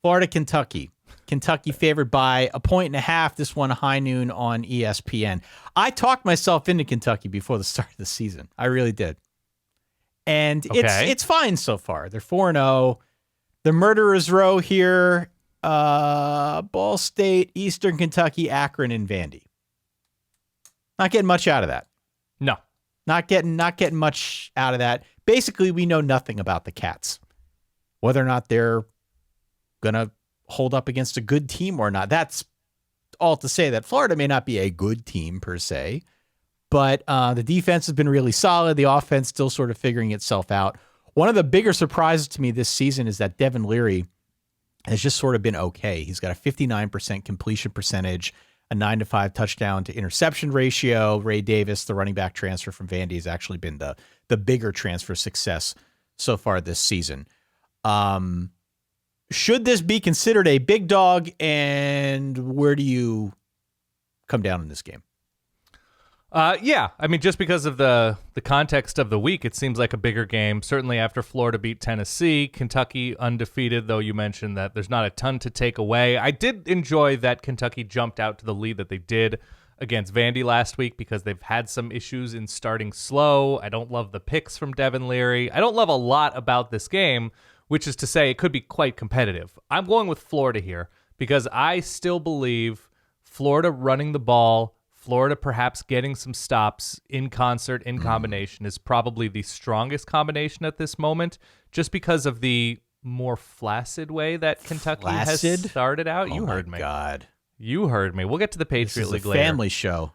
Florida, Kentucky. Kentucky favored by 1.5. This one high noon on ESPN. I talked myself into Kentucky before the start of the season. I really did. And it's fine so far. They're 4-0. The murderer's row here, Ball State, Eastern Kentucky, Akron, and Vandy. Not getting much out of that. No. Not getting much out of that. Basically, we know nothing about the Cats. Whether or not they're going to hold up against a good team or not. That's all to say that Florida may not be a good team per se, but the defense has been really solid. The offense still sort of figuring itself out. One of the bigger surprises to me this season is that Devin Leary has just sort of been okay. He's got a 59% completion percentage, a 9-to-5 touchdown to interception ratio. Ray Davis, the running back transfer from Vandy, has actually been the bigger transfer success so far this season. Should this be considered a big dog, and where do you come down in this game? Yeah, I mean, just because of the context of the week, it seems like a bigger game. Certainly after Florida beat Tennessee, Kentucky undefeated, though you mentioned that there's not a ton to take away. I did enjoy that Kentucky jumped out to the lead that they did against Vandy last week because they've had some issues in starting slow. I don't love the picks from Devin Leary. I don't love a lot about this game, which is to say it could be quite competitive. I'm going with Florida here because I still believe Florida running the ball, Florida perhaps getting some stops in concert, in combination, is probably the strongest combination at this moment, just because of the more flaccid way that Kentucky has started out. You heard me. God. You heard me. We'll get to the Patriot League later. Family show.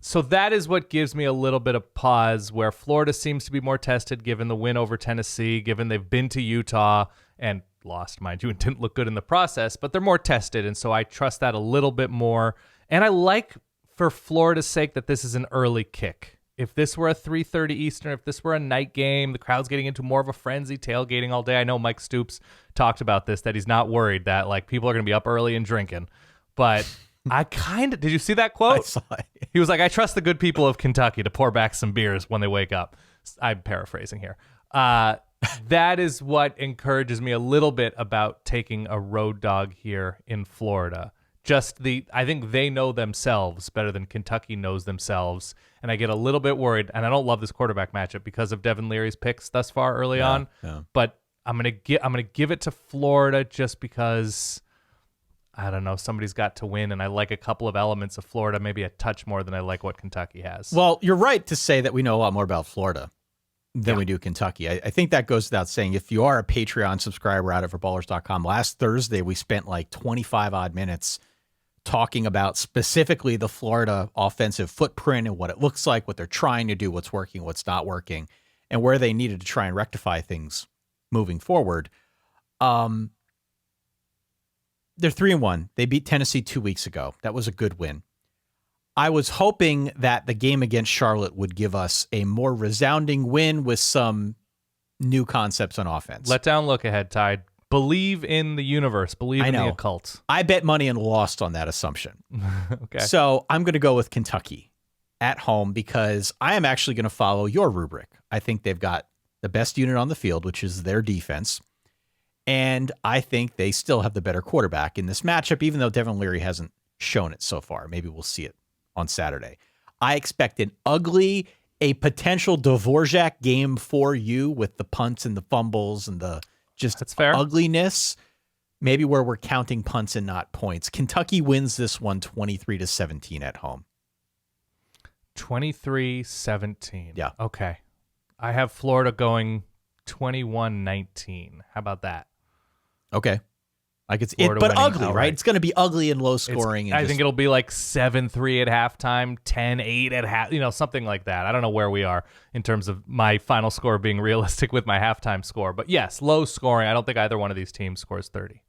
So that is what gives me a little bit of pause, where Florida seems to be more tested given the win over Tennessee, given they've been to Utah and lost, mind you, and didn't look good in the process, but they're more tested, and so I trust that a little bit more. And I like, for Florida's sake, that this is an early kick. If this were a 3:30 Eastern, if this were a night game, the crowd's getting into more of a frenzy, tailgating all day. I know Mike Stoops talked about this, that he's not worried that like people are going to be up early and drinking. But I kind of, did you see that quote? I saw it. He was like, I trust the good people of Kentucky to pour back some beers when they wake up. I'm paraphrasing here. That is what encourages me a little bit about taking a road dog here in Florida. I think they know themselves better than Kentucky knows themselves, and I get a little bit worried, and I don't love this quarterback matchup because of Devin Leary's picks thus far early on, but I'm gonna give it to Florida just because, I don't know, somebody's got to win, and I like a couple of elements of Florida, maybe a touch more than I like what Kentucky has. Well, you're right to say that we know a lot more about Florida than we do Kentucky. I think that goes without saying. If you are a Patreon subscriber out of forballers.com, last Thursday we spent like 25 odd minutes talking about specifically the Florida offensive footprint and what it looks like, what they're trying to do, what's working, what's not working, and where they needed to try and rectify things moving forward. They're 3-1. They beat Tennessee 2 weeks ago. That was a good win. I was hoping that the game against Charlotte would give us a more resounding win with some new concepts on offense. Let down, look ahead, Tide. Believe in the universe. Believe in the occult. I bet money and lost on that assumption. Okay. So I'm going to go with Kentucky at home because I am actually going to follow your rubric. I think they've got the best unit on the field, which is their defense. And I think they still have the better quarterback in this matchup, even though Devin Leary hasn't shown it so far. Maybe we'll see it on Saturday. I expect a potential Dvorak game for you with the punts and the fumbles and the That's fair. ugliness, maybe where we're counting punts and not points. Kentucky wins this one 23-17 at home. 23-17. Yeah. Okay. I have Florida going 21-19. How about that? Okay. But ugly, right? It's going to be ugly and low scoring. I think it'll be like 7-3 at halftime, 10-8 at half, something like that. I don't know where we are in terms of my final score being realistic with my halftime score. But yes, low scoring. I don't think either one of these teams scores 30.